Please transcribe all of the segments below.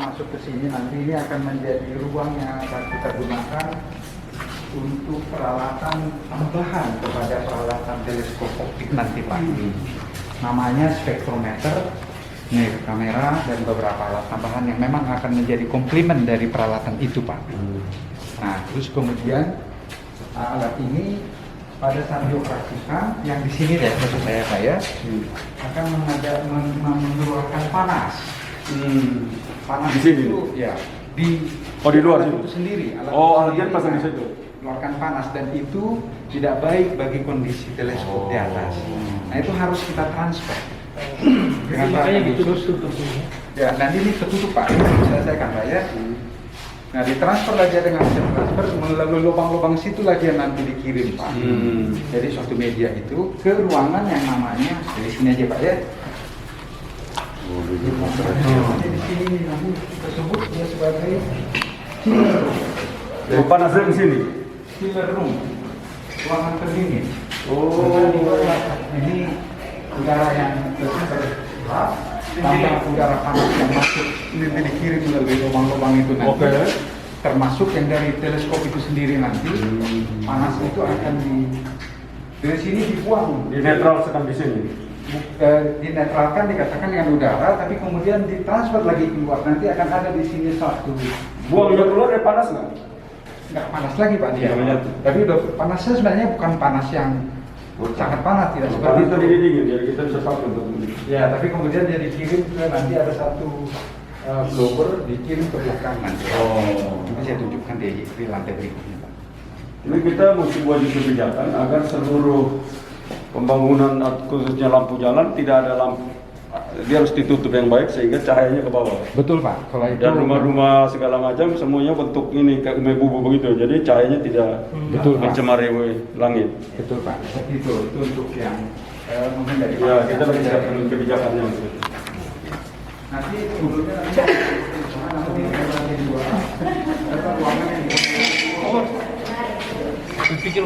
masuk ke sini, nanti ini akan menjadi ruang yang akan kita gunakan untuk peralatan tambahan kepada peralatan teleskop optik nanti Pak. Namanya spektrometer, nih kamera dan beberapa alat tambahan yang memang akan menjadi komplement dari peralatan itu Pak. Nah terus kemudian alat ini pada saat dioperasikan yang di sini ya maksud saya akan mengeluarkan panas. Panas di sini itu ya di luar itu sendiri. Alatnya pasang di situ. Mengeluarkan panas dan itu tidak baik bagi kondisi teleskop di atas. Nah itu harus kita transfer dengan perangkat khusus. Ya nanti ini tertutup Pak, saya Pak ya. Nah ditransfer lagi dengan transfer melalui lubang-lubang situ lagi yang nanti dikirim Pak. Jadi suatu media itu ke ruangan yang namanya dari sini aja Pak ya. Di sini nanti tersebut dia sebagai chiller room. Panasnya di sini. Chiller room, ruangan pendingin. Ini udara yang terserap, tambah udara panas yang masuk ini dikirim melalui lubang-lubang itu nanti. Termasuk yang dari teleskop itu sendiri nanti panas itu akan dari sini dibuang. Dinetralkan di sini. Dinetralkan dikatakan dengan udara, tapi kemudian ditransfer lagi keluar. Nanti akan ada di sini satu. Buangnya keluar panas nggak? Nggak panas lagi Pak dia. Tapi udah panasnya sebenarnya bukan panas yang sangat panas, tidak seperti itu. Dingin, jadi kita bisa pakai untuk ya, tapi kemudian dia dikirim ke nanti ada satu blower dikirim ke belakang nanti. Ini saya tunjukkan di lantai berikutnya Pak. Ini kita mesti buat kebijakan agar seluruh pembangunan khususnya lampu jalan tidak ada lampu, dia harus ditutup yang baik sehingga cahayanya ke bawah. Betul Pak. Kalau itu dan rumah-rumah segala macam semuanya bentuk ini kayak bubu begitu, jadi cahayanya tidak mencemari langit. Betul Pak. Seperti itu untuk yang mungkin dari ya kita lagi siapkan kebijakannya. Nanti dulunya nanti di dua ada ruangan yang pikir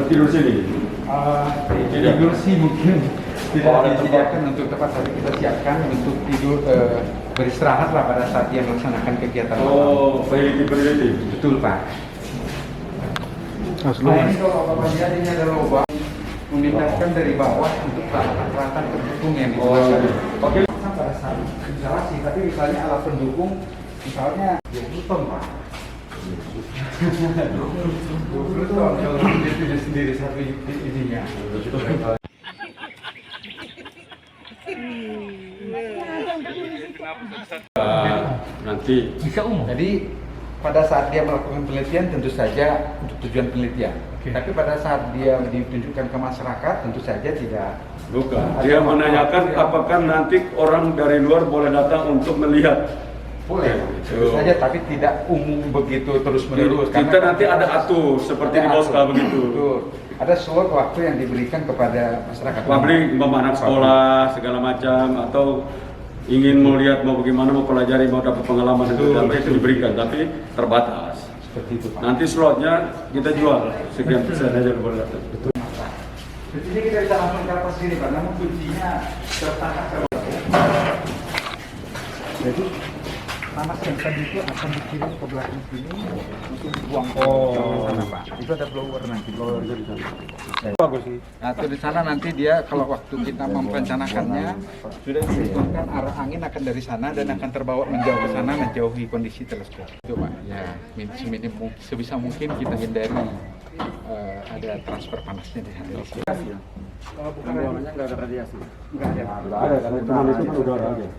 tidur sini? Tidur sih mungkin tidak disediakan untuk tempat, tapi kita siapkan untuk tidur beristirahat lah pada saat dia melaksanakan kegiatan. Priority. Betul Pak. Nah ini kalau Bapak lihat ini ada lubang memindahkan dari bawah untuk peralatan pendukung yang digunakan. Oke. Pada saat instalasi, tapi misalnya alat pendukung misalnya 20 ton Pak. 20 ton kalau dia sendiri satu ininya. Nanti bisa umum. Jadi pada saat dia melakukan penelitian tentu saja untuk tujuan penelitian. Tapi pada saat dia ditunjukkan ke masyarakat tentu saja tidak. Bukan. Dia menanyakan apakah nanti orang dari luar boleh datang untuk melihat. Boleh, tentu saja, tapi tidak umum begitu terus-menerus. Kita nanti ada atur seperti di Bosca begitu. Betul. Ada slot waktu yang diberikan kepada masyarakat. Publik, anak sekolah segala macam atau ingin melihat mau bagaimana, mau pelajari, mau dapat pengalaman itu diberikan, tapi terbatas. Seperti itu Pak. Nanti slotnya kita jual sekian persen aja boleh datang. Betul. Jadi kita bisa langsung ke atas sini Pak, namun kuncinya tertangkap. Jadi panas yang tadi itu akan dikirim ke belakang sini untuk dibuang ke sana Pak. Itu ada blower nanti, blower di sana. Bagus nih. Nah, itu di sana nanti dia kalau waktu kita merencanakannya sudah dihitung arah angin akan dari sana dan akan terbawa menjauh ke sana menjauhi kondisi teleskop. Itu Pak. Ya, sebisa mungkin kita hindari ada transfer panasnya di sana. Bukan ruangannya nggak ada radiasi. Nggak ada. Nggak ada, karena cuma itu kan udara aja.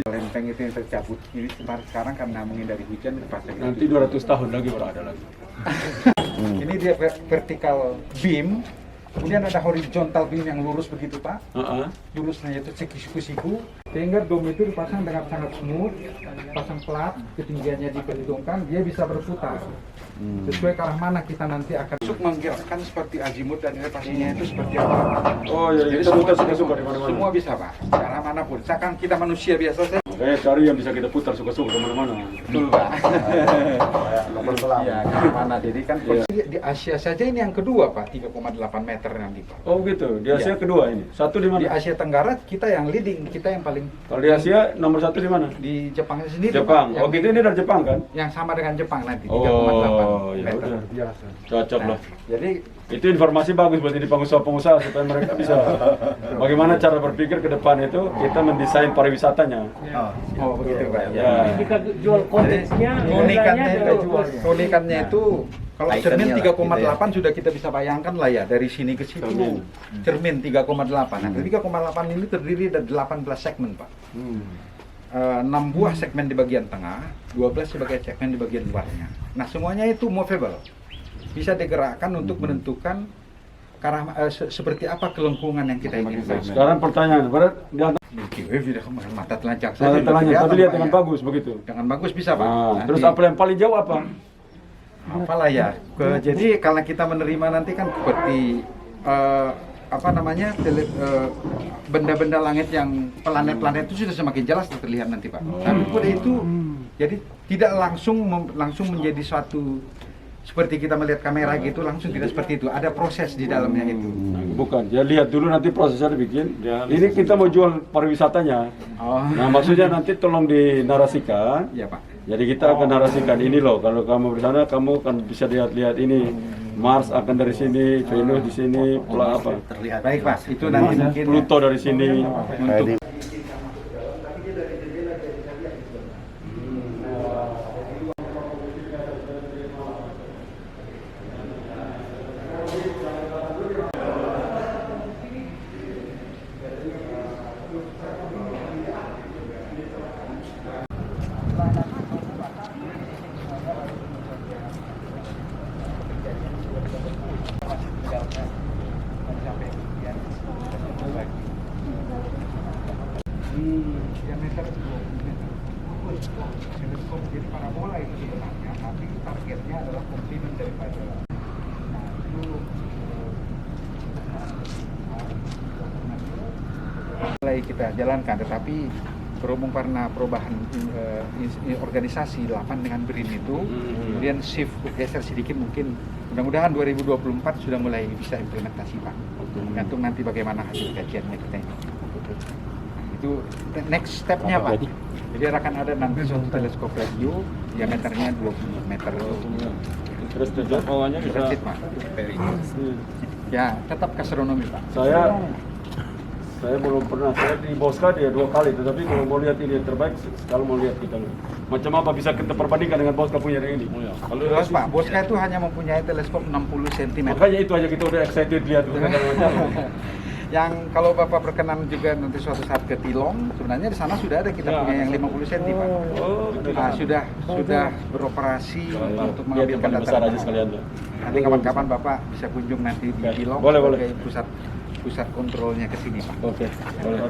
Lempeng itu yang tercabut ini sekarang karena menghindari hujan terpaksa. Nanti 200 tahun lagi baru ada lagi. Ini dia vertical beam, kemudian ada horizontal beam yang lurus begitu Pak. Lurusnya itu siku-siku, sehingga dom itu dipasang dengan sangat smooth, pasang plat, ketinggiannya diperhitungkan, dia bisa berputar. Sesuai ke arah mana kita nanti akan menggerakkan seperti azimut dan elevasinya itu seperti apa. Oh ya, jadi semua bisa Pak, ke arah manapun. Misalkan kita manusia biasa saja. Makanya cari yang bisa kita putar suka-suka kemana-mana. Betul Pak. Nomor selam. Iya, kemana? Jadi kan di Asia saja ini yang kedua Pak, 3,8 meter nanti Pak. Oh gitu, di Asia kedua ini. Satu di mana? Di Asia Tenggara kita yang leading, kita yang paling. Kalau di Asia nomor satu di mana? Di Jepang sendiri Jepang. Pak. Oh gitu, ini dari Jepang kan? Yang sama dengan Jepang nanti, 3,8 Oh, ya meter. udah. Biasa. Cocok lah. Jadi Itu informasi bagus buat ini pengusaha-pengusaha supaya mereka bisa bagaimana cara berpikir ke depan itu kita mendesain pariwisatanya. oh begitu Pak. Ya. Kita jual konteksnya, Keunikannya itu kalau cermin Ikonnya lah, 3,8 sudah kita bisa bayangkan lah ya dari sini ke situ. Cermin 3,8. Nah, 3,8 ini terdiri dari 18 segmen Pak. 6 buah segmen di bagian tengah, 12 sebagai segmen di bagian luarnya. Nah, semuanya itu movable. Bisa digerakkan untuk menentukan seperti apa kelengkungan yang kita inginkan. Sekarang pertanyaan, berat di atas Milky Way tidak kemana mata telanjang saja. mata telanjang, Kelihatan, tapi lihat Pak, dengan ya. bagus begitu. Dengan bagus bisa Pak. Nah, Nanti- terus apa yang paling jauh apa? apalah ya. Jadi karena kita menerima nanti kan seperti benda-benda langit yang planet-planet itu sudah semakin jelas terlihat nanti Pak. Tapi pada itu jadi tidak langsung menjadi suatu seperti kita melihat kamera gitu langsung tidak seperti itu. Ada proses di dalamnya itu. Bukan, ya lihat dulu nanti prosesnya dibikin. Ini kita mau jual pariwisatanya. Oh. Nah maksudnya nanti tolong dinarasikan. Iya Pak. Jadi kita akan narasikan ini loh. Kalau kamu di sana kamu akan bisa lihat ini. Mars akan dari sini, Venus di sini, apa? Terlihat. Baik Pak, itu nanti mungkin Pluto dari sini. untuk diameter 20 meter. Teleskop jadi parabola itu sebenarnya, tapi targetnya adalah komplimen daripada. Nah, itu mulai kita jalankan, tetapi berhubung karena perubahan organisasi 8 dengan BRIN itu, kemudian shift geser sedikit mungkin. Mudah-mudahan 2024 sudah mulai bisa implementasi Pak. Tergantung nanti bagaimana hasil kajiannya kita ini. Itu next stepnya Pak. Jadi akan ada nanti suatu teleskop radio diameternya 20 meter. Terus tujuan bawahnya bisa. Transit Pak. Ya tetap gastronomi Pak. Saya belum pernah, saya di Bosca dia 2 kali, tetapi kalau mau lihat ini yang terbaik, kalau mau lihat kita macam apa bisa kita perbandingkan dengan Bosca punya yang ini. Kalau Terus Pak, Bosca itu hanya mempunyai teleskop 60 cm. makanya itu aja kita udah excited lihat macam. Yang kalau Bapak berkenan juga nanti suatu saat ke Tilong, sebenarnya di sana sudah ada kita Ya. punya yang 50 cm Pak. Oh, Nah, sudah beroperasi untuk mengambilkan paling data. besar aja sekalian lah. Nanti kapan-kapan Bapak bisa kunjung nanti di Ya, Tilong boleh, sebagai pusat kontrolnya ke sini Pak. Oke, boleh.